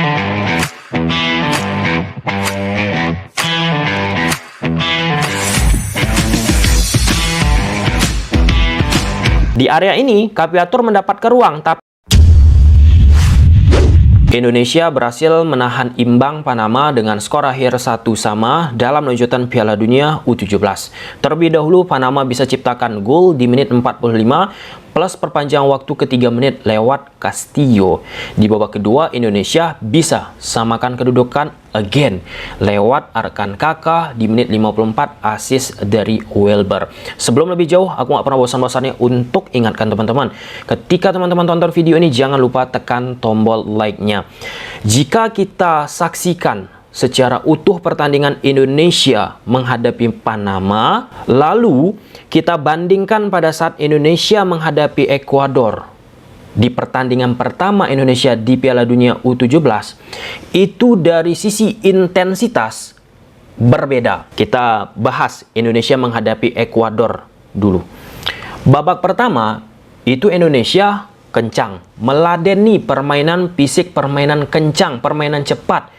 Di area ini, Capiatur mendapatkan ruang, tapi Indonesia berhasil menahan imbang Panama dengan skor akhir 1-1 dalam lanjutan Piala Dunia U17. Terlebih dahulu, Panama bisa ciptakan gol di menit 45 plus perpanjang waktu ke 3 menit lewat Castillo. Di babak kedua, Indonesia bisa samakan kedudukan again lewat Arkan Kakak di menit 54 assist dari Welber. Sebelum lebih jauh, aku nggak pernah bosan-bosannya untuk ingatkan teman-teman, ketika teman-teman tonton video ini jangan lupa tekan tombol like-nya. Jika kita saksikan secara utuh pertandingan Indonesia menghadapi Panama, lalu kita bandingkan pada saat Indonesia menghadapi Ekuador di pertandingan pertama Indonesia di Piala Dunia U17, itu dari sisi intensitas berbeda. Kita bahas Indonesia menghadapi Ekuador dulu. Babak pertama itu Indonesia kencang, meladeni permainan fisik, permainan kencang, permainan cepat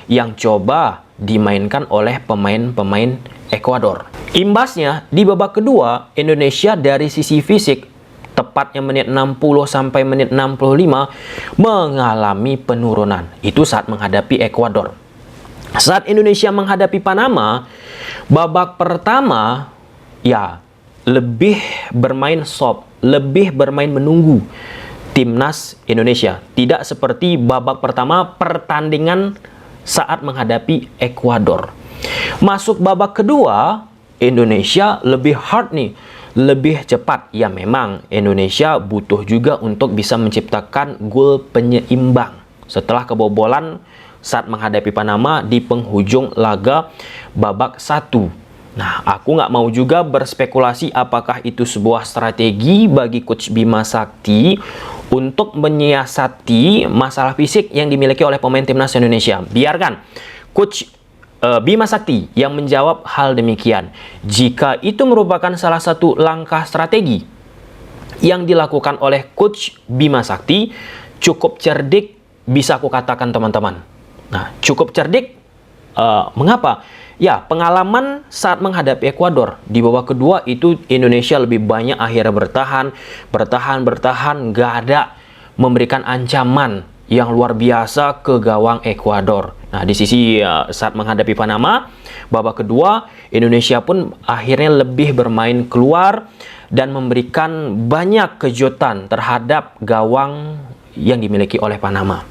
yang coba dimainkan oleh pemain-pemain Ekuador. Imbasnya, di babak kedua, Indonesia dari sisi fisik, tepatnya menit 60 sampai menit 65, mengalami penurunan. Itu saat menghadapi Ekuador. Saat Indonesia menghadapi Panama, babak pertama, ya, lebih bermain soft, lebih bermain menunggu timnas Indonesia. Tidak seperti babak pertama pertandingan saat menghadapi Ekuador. Masuk babak kedua, Indonesia lebih hard nih, lebih cepat. Ya memang Indonesia butuh juga untuk bisa menciptakan gol penyeimbang setelah kebobolan saat menghadapi Panama di penghujung laga babak 1. Nah, aku nggak mau juga berspekulasi apakah itu sebuah strategi bagi Coach Bima Sakti untuk menyiasati masalah fisik yang dimiliki oleh pemain timnas Indonesia. Biarkan Coach Bima Sakti yang menjawab hal demikian. Jika itu merupakan salah satu langkah strategi yang dilakukan oleh Coach Bima Sakti, cukup cerdik bisa aku katakan teman-teman. Nah, cukup cerdik, mengapa? Ya, pengalaman saat menghadapi Ekuador di babak kedua itu Indonesia lebih banyak akhirnya bertahan, nggak ada memberikan ancaman yang luar biasa ke gawang Ekuador. Nah, di sisi saat menghadapi Panama, babak kedua Indonesia pun akhirnya lebih bermain keluar dan memberikan banyak kejutan terhadap gawang yang dimiliki oleh Panama.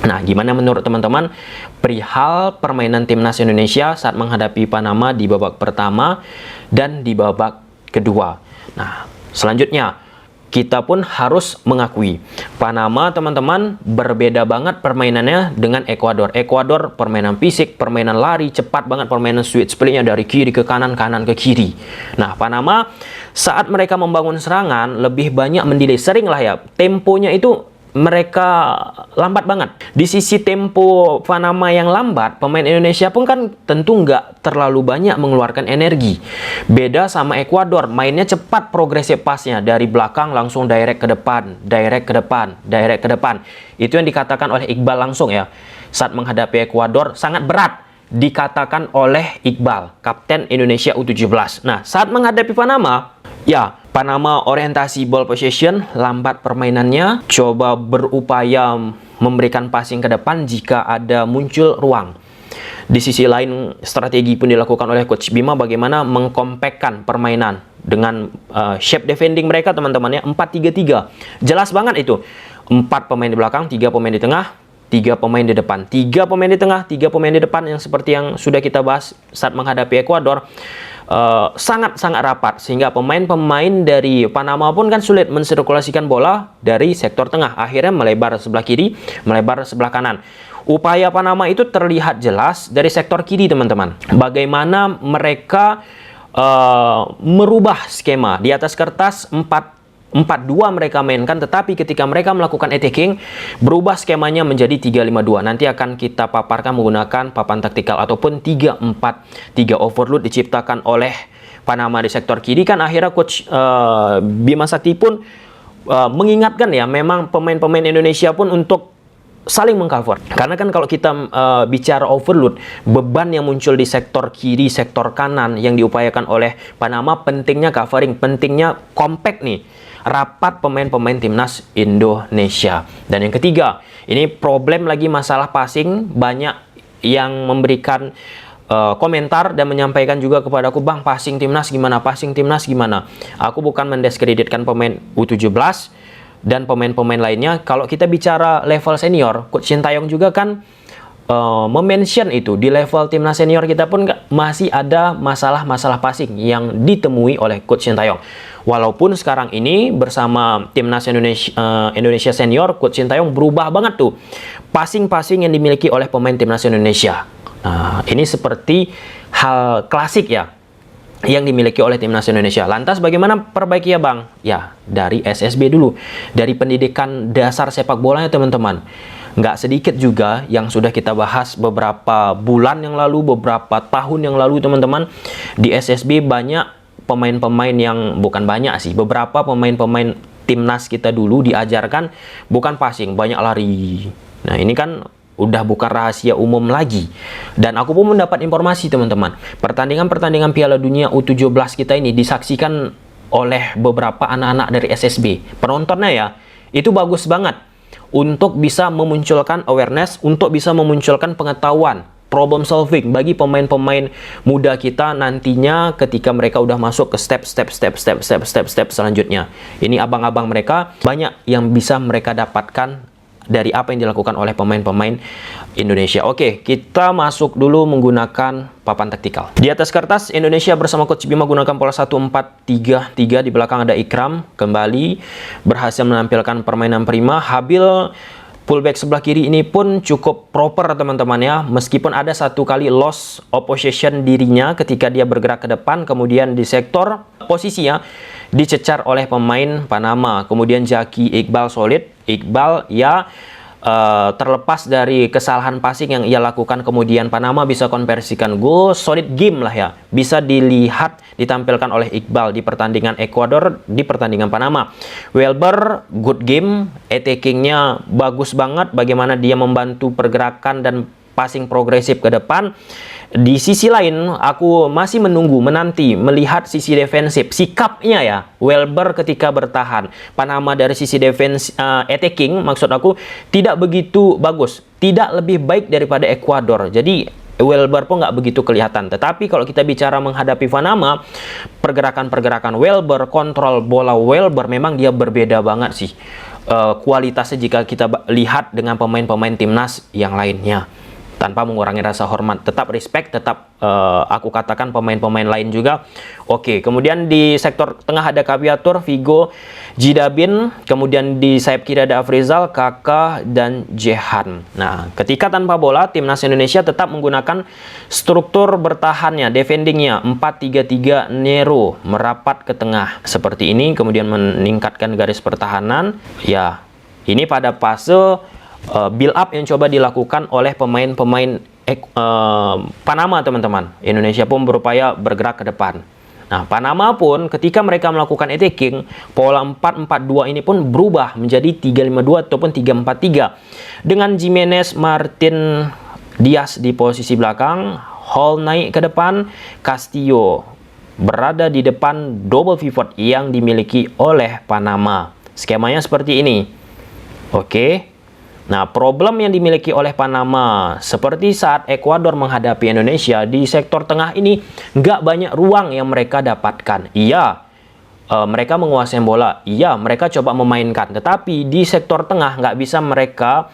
Nah, gimana menurut teman-teman perihal permainan timnas Indonesia saat menghadapi Panama di babak pertama dan di babak kedua? Nah, selanjutnya kita pun harus mengakui Panama, teman-teman, berbeda banget permainannya dengan Ekuador. Ekuador permainan fisik, permainan lari, cepat banget, permainan switch play-nya dari kiri ke kanan, kanan ke kiri. Nah, Panama saat mereka membangun serangan lebih banyak mendelay, sering lah ya, temponya itu mereka lambat banget. Di sisi tempo Panama yang lambat, pemain Indonesia pun kan tentu nggak terlalu banyak mengeluarkan energi. Beda sama Ekuador, mainnya cepat progresif pasnya, dari belakang langsung direct ke depan, direct ke depan, direct ke depan. Itu yang dikatakan oleh Iqbal langsung ya. Saat menghadapi Ekuador sangat berat dikatakan oleh Iqbal, kapten Indonesia U17. Nah, saat menghadapi Panama, ya, Panama orientasi ball possession, lambat permainannya, coba berupaya memberikan passing ke depan jika ada muncul ruang. Di sisi lain, strategi pun dilakukan oleh Coach Bima bagaimana mengkompakkan permainan dengan shape defending mereka, teman-teman ya, 4-3-3. Jelas banget itu. 4 pemain di belakang, 3 pemain di tengah, 3 pemain di depan. 3 pemain di tengah, 3 pemain di depan, yang seperti yang sudah kita bahas saat menghadapi Ekuador. Sangat-sangat rapat, sehingga pemain-pemain dari Panama pun kan sulit mensirkulasikan bola dari sektor tengah, akhirnya melebar sebelah kiri, melebar sebelah kanan. Upaya Panama itu terlihat jelas dari sektor kiri, teman-teman. Bagaimana mereka merubah skema. Di atas kertas 4-4-2 mereka mainkan, tetapi ketika mereka melakukan attacking, berubah skemanya menjadi 3-5-2. Nanti akan kita paparkan menggunakan papan taktikal ataupun 3-4-3. Overload diciptakan oleh Panama di sektor kiri, kan akhirnya Coach Bima Sakti pun mengingatkan ya, memang pemain-pemain Indonesia pun untuk saling mengcover. Karena kan kalau kita bicara overload, beban yang muncul di sektor kiri, sektor kanan yang diupayakan oleh Panama, pentingnya covering, pentingnya compact nih, rapat pemain-pemain timnas Indonesia. Dan yang ketiga, ini problem lagi masalah passing. Banyak yang memberikan komentar dan menyampaikan juga kepada aku, Bang, passing timnas gimana, passing timnas gimana. Aku bukan mendiskreditkan pemain U17 dan pemain-pemain lainnya. Kalau kita bicara level senior, Coach Sintayong juga kan mention itu. Di level timnas senior kita pun masih ada masalah-masalah passing yang ditemui oleh Coach Sintayong. Walaupun sekarang ini bersama timnas Indonesia senior, Coach Sintayong berubah banget tuh passing-passing yang dimiliki oleh pemain timnas Indonesia. Nah, ini seperti hal klasik ya yang dimiliki oleh timnas Indonesia. Lantas bagaimana perbaiki ya, Bang? Ya, dari SSB dulu. Dari pendidikan dasar sepak bolanya, teman-teman. Nggak sedikit juga yang sudah kita bahas beberapa bulan yang lalu, beberapa tahun yang lalu, teman-teman. Di SSB banyak pemain-pemain yang, bukan banyak sih, beberapa pemain-pemain timnas kita dulu diajarkan bukan passing, banyak lari. Nah, ini kan udah bukan rahasia umum lagi. Dan aku pun mendapat informasi, teman-teman. Pertandingan-pertandingan Piala Dunia U17 kita ini disaksikan oleh beberapa anak-anak dari SSB. Penontonnya ya, itu bagus banget untuk bisa memunculkan awareness, untuk bisa memunculkan pengetahuan, problem solving bagi pemain-pemain muda kita nantinya ketika mereka udah masuk ke step selanjutnya. Ini abang-abang mereka banyak yang bisa mereka dapatkan dari apa yang dilakukan oleh pemain-pemain Indonesia. Oke, kita masuk dulu menggunakan papan taktikal. Di atas kertas, Indonesia bersama Coach Bima gunakan pola 1-4-3-3. Di belakang ada Ikram, kembali berhasil menampilkan permainan prima. Habil fullback sebelah kiri ini pun cukup proper, teman-teman ya. Meskipun ada satu kali loss of possession dirinya ketika dia bergerak ke depan, kemudian di sektor posisinya dicecar oleh pemain Panama. Kemudian Zaki Iqbal solid. Iqbal ya terlepas dari kesalahan passing yang ia lakukan, kemudian Panama bisa konversikan gol. Solid game lah ya, bisa dilihat ditampilkan oleh Iqbal di pertandingan Ekuador, di pertandingan Panama. Welber good game, attacking-nya bagus banget, bagaimana dia membantu pergerakan dan passing progresif ke depan. Di sisi lain, aku masih menanti melihat sisi defensif, sikapnya ya, Welber ketika bertahan. Panama dari sisi defense attacking, maksud aku, tidak begitu bagus, tidak lebih baik daripada Ekuador. Jadi Welber pun nggak begitu kelihatan. Tetapi kalau kita bicara menghadapi Panama, pergerakan-pergerakan Welber, kontrol bola Welber, memang dia berbeda banget sih kualitasnya jika kita lihat dengan pemain-pemain timnas yang lainnya. Tanpa mengurangi rasa hormat, tetap respect, tetap aku katakan pemain-pemain lain juga oke. Kemudian di sektor tengah ada Kaviatur, Vigo, Jidabin. Kemudian di sayap kiri ada Afrizal, Kakak, dan Jehan. Nah, ketika tanpa bola, timnas Indonesia tetap menggunakan struktur bertahannya, defendingnya 4-3-3 Nero, merapat ke tengah seperti ini, kemudian meningkatkan garis pertahanan. Ya, ini pada fase build up yang coba dilakukan oleh pemain-pemain Panama, teman-teman. Indonesia pun berupaya bergerak ke depan. Nah, Panama pun ketika mereka melakukan attacking, pola 4-4-2 ini pun berubah menjadi 3-5-2 ataupun 3-4-3 dengan Jimenez, Martin, Diaz di posisi belakang, Hall naik ke depan, Castillo berada di depan double pivot yang dimiliki oleh Panama. Skemanya seperti ini. Oke. Nah, problem yang dimiliki oleh Panama seperti saat Ekuador menghadapi Indonesia, di sektor tengah ini nggak banyak ruang yang mereka dapatkan. Iya, mereka menguasai bola. Iya, mereka coba memainkan. Tetapi di sektor tengah nggak bisa mereka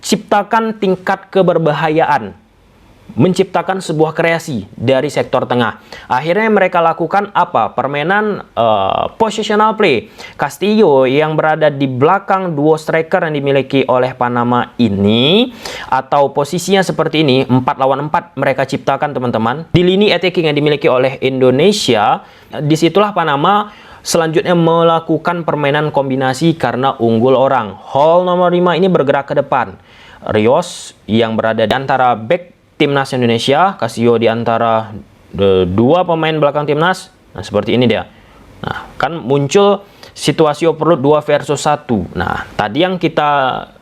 ciptakan tingkat keberbahayaan, menciptakan sebuah kreasi dari sektor tengah. Akhirnya mereka lakukan apa? Permainan positional play. Castillo yang berada di belakang duo striker yang dimiliki oleh Panama ini, atau posisinya seperti ini, 4 lawan 4 mereka ciptakan, teman-teman. Di lini attacking yang dimiliki oleh Indonesia, disitulah Panama selanjutnya melakukan permainan kombinasi karena unggul orang. Hall nomor 5 ini bergerak ke depan. Rios yang berada di antara back timnas Indonesia, Castillo di antara dua pemain belakang timnas. Nah, seperti ini dia. Nah, kan muncul situasi overload 2 versus 1. Nah, tadi yang kita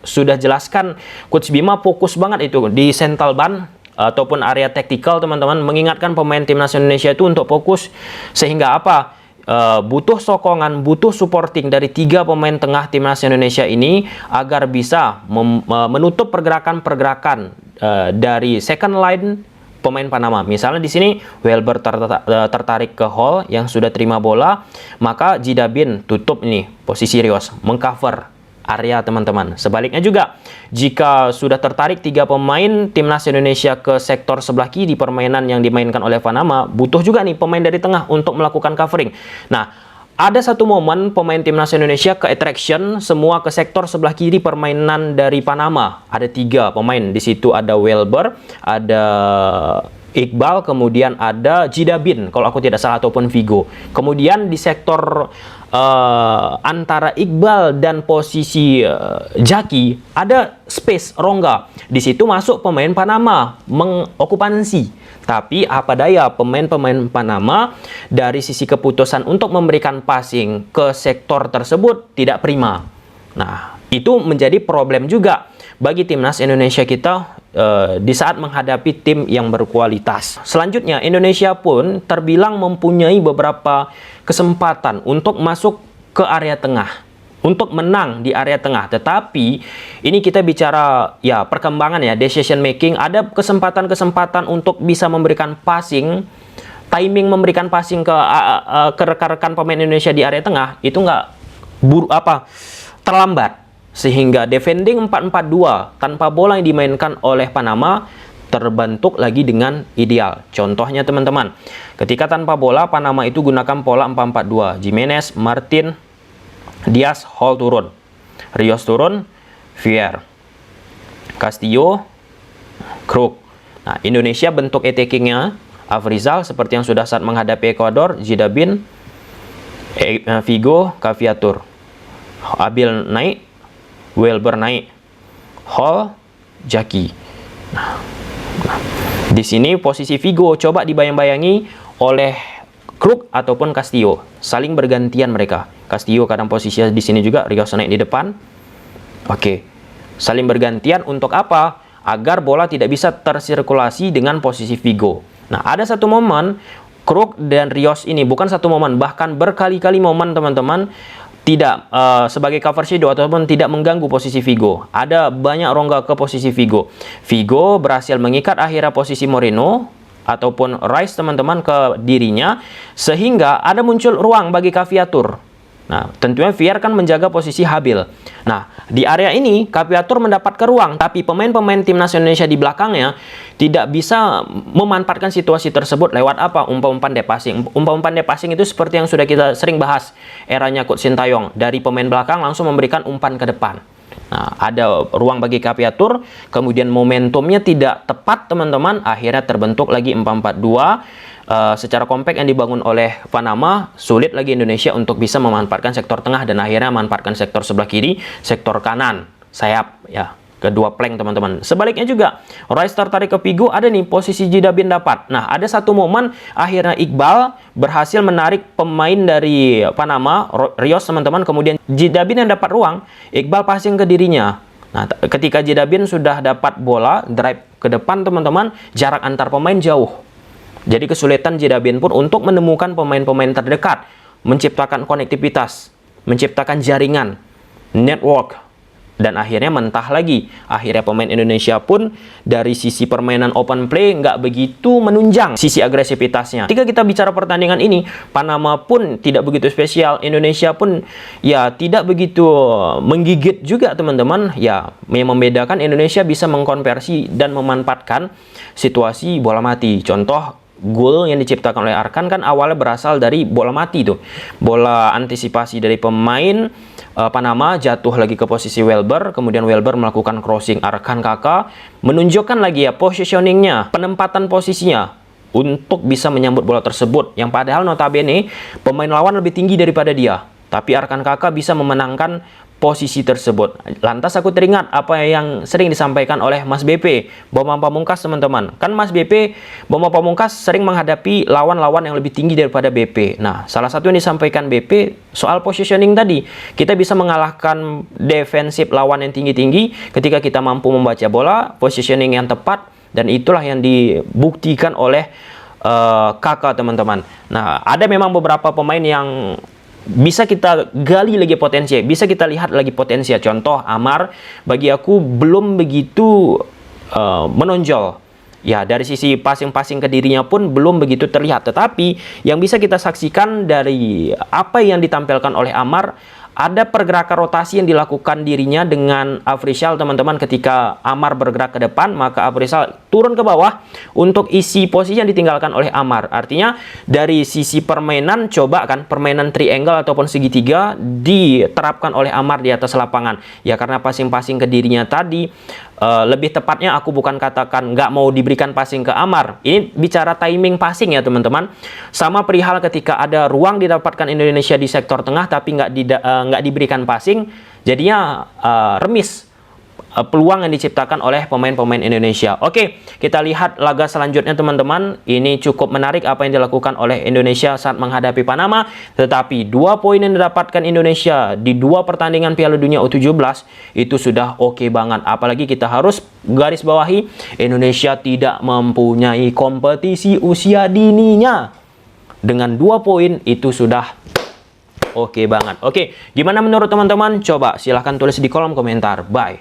sudah jelaskan, Coach Bima fokus banget itu di central ban ataupun area taktikal, teman-teman, mengingatkan pemain timnas Indonesia itu untuk fokus, sehingga apa? Butuh sokongan, butuh supporting dari 3 pemain tengah timnas Indonesia ini agar bisa menutup pergerakan-pergerakan dari second line pemain Panama. Misalnya di sini Welber tertarik ke Hall yang sudah terima bola, maka Jidabin tutup ini posisi Rios, mengcover area, teman-teman. Sebaliknya juga, jika sudah tertarik 3 pemain timnas Indonesia ke sektor sebelah kiri permainan yang dimainkan oleh Panama, butuh juga nih pemain dari tengah untuk melakukan covering. Nah, ada satu momen pemain timnas Indonesia ke attraction semua ke sektor sebelah kiri permainan dari Panama. Ada 3 pemain di situ, ada Welber, ada Iqbal, kemudian ada Jidabin kalau aku tidak salah, ataupun Figo. Kemudian di sektor antara Iqbal dan posisi Jaki ada space rongga. Di situ masuk pemain Panama mengokupansi. Tapi apa daya, pemain-pemain Panama dari sisi keputusan untuk memberikan passing ke sektor tersebut tidak prima. Nah, itu menjadi problem juga bagi timnas Indonesia kita di saat menghadapi tim yang berkualitas. Selanjutnya, Indonesia pun terbilang mempunyai beberapa kesempatan untuk masuk ke area tengah, untuk menang di area tengah. Tetapi ini kita bicara ya perkembangan ya, decision making. Ada kesempatan-kesempatan untuk bisa memberikan passing, timing memberikan passing ke rekan-rekan pemain Indonesia di area tengah itu nggak terlambat, sehingga defending 4-4-2 tanpa bola yang dimainkan oleh Panama terbentuk lagi dengan ideal. Contohnya, teman-teman, ketika tanpa bola Panama itu gunakan pola 4-4-2. Jimenez, Martin, Diaz, Hall turun, Rios turun, Vier, Castillo, Kruk. Nah, Indonesia bentuk attackingnya Afrizal seperti yang sudah saat menghadapi Ekuador, Jidabin, Figo, Caviatur, Abil naik, Welber naik, Hall, Jaki. Nah, di sini posisi Figo coba dibayang-bayangi oleh Kruk ataupun Castillo, saling bergantian mereka. Castillo kadang posisinya di sini juga, Rios naik di depan. Oke, saling bergantian untuk apa? Agar bola tidak bisa tersirkulasi dengan posisi Figo. Nah, ada satu momen Kruk dan Rios ini, bukan satu momen, bahkan berkali-kali momen, teman-teman, tidak sebagai cover shadow ataupun tidak mengganggu posisi Figo. Ada banyak rongga ke posisi Figo. Figo berhasil mengikat akhirnya posisi Moreno ataupun Rice, teman-teman, ke dirinya, sehingga ada muncul ruang bagi Caviatur. Nah, tentunya Vier kan menjaga posisi Habil. Nah, di area ini Caviatur mendapatkan ruang, tapi pemain-pemain timnas Indonesia di belakangnya tidak bisa memanfaatkan situasi tersebut lewat apa? Umpan-umpan depassing. Umpan-umpan depassing itu seperti yang sudah kita sering bahas eranya Coach Sintayong, dari pemain belakang langsung memberikan umpan ke depan. Nah, ada ruang bagi Caviatur, kemudian momentumnya tidak tepat, teman-teman, akhirnya terbentuk lagi 4-4-2. Secara kompak yang dibangun oleh Panama, sulit lagi Indonesia untuk bisa memanfaatkan sektor tengah dan akhirnya memanfaatkan sektor sebelah kiri, sektor kanan, sayap ya, kedua plank, teman-teman. Sebaliknya juga, Rice tertarik ke Figo, ada nih posisi Jidabin dapat. Nah, ada satu momen akhirnya Iqbal berhasil menarik pemain dari Panama, Rios, teman-teman, kemudian Jidabin yang dapat ruang, Iqbal passing ke dirinya. Nah, ketika Jidabin sudah dapat bola, drive ke depan, teman-teman, jarak antar pemain jauh. Jadi kesulitan Jidabin pun untuk menemukan pemain-pemain terdekat, menciptakan konektivitas, menciptakan jaringan, network, dan akhirnya mentah lagi. Akhirnya pemain Indonesia pun dari sisi permainan open play nggak begitu menunjang sisi agresivitasnya. Ketika kita bicara pertandingan ini, Panama pun tidak begitu spesial, Indonesia pun ya tidak begitu menggigit juga, teman-teman. Ya, yang membedakan Indonesia bisa mengkonversi dan memanfaatkan situasi bola mati. Contoh, gol yang diciptakan oleh Arkan kan awalnya berasal dari bola mati tuh. Bola antisipasi dari pemain Panama jatuh lagi ke posisi Welber, kemudian Welber melakukan crossing, Arkan Kakak menunjukkan lagi ya positioningnya, penempatan posisinya untuk bisa menyambut bola tersebut, yang padahal notabene pemain lawan lebih tinggi daripada dia. Tapi Arkan Kakak bisa memenangkan posisi tersebut. Lantas aku teringat apa yang sering disampaikan oleh Mas BP, Bambang Pamungkas teman-teman. Kan Mas BP, Bambang Pamungkas sering menghadapi lawan-lawan yang lebih tinggi daripada BP. Nah, salah satu yang disampaikan BP soal positioning tadi. Kita bisa mengalahkan defensif lawan yang tinggi-tinggi ketika kita mampu membaca bola, positioning yang tepat, dan itulah yang dibuktikan oleh Kakak teman-teman. Nah, ada memang beberapa pemain yang bisa kita gali lagi potensi, bisa kita lihat lagi potensi. Contoh Amar, bagi aku belum begitu menonjol. Ya, dari sisi passing-passing ke dirinya pun belum begitu terlihat. Tetapi yang bisa kita saksikan dari apa yang ditampilkan oleh Amar, ada pergerakan rotasi yang dilakukan dirinya dengan Afrizal teman-teman. Ketika Amar bergerak ke depan, maka Afrizal turun ke bawah untuk isi posisi yang ditinggalkan oleh Amar. Artinya dari sisi permainan, coba kan permainan triangle ataupun segitiga diterapkan oleh Amar di atas lapangan. Ya, karena passing-passing ke dirinya tadi, lebih tepatnya aku bukan katakan nggak mau diberikan passing ke Amar. Ini bicara timing passing ya teman-teman. Sama perihal ketika ada ruang didapatkan Indonesia di sektor tengah tapi nggak diberikan passing, jadinya remis peluang yang diciptakan oleh pemain-pemain Indonesia. Oke, kita lihat laga selanjutnya teman-teman. Ini cukup menarik apa yang dilakukan oleh Indonesia saat menghadapi Panama. Tetapi 2 poin yang didapatkan Indonesia di 2 pertandingan Piala Dunia U17 itu sudah oke banget. Apalagi kita harus garis bawahi, Indonesia tidak mempunyai kompetisi usia dininya. Dengan 2 poin itu sudah oke banget. Oke, gimana menurut teman-teman? Coba silahkan tulis di kolom komentar. Bye.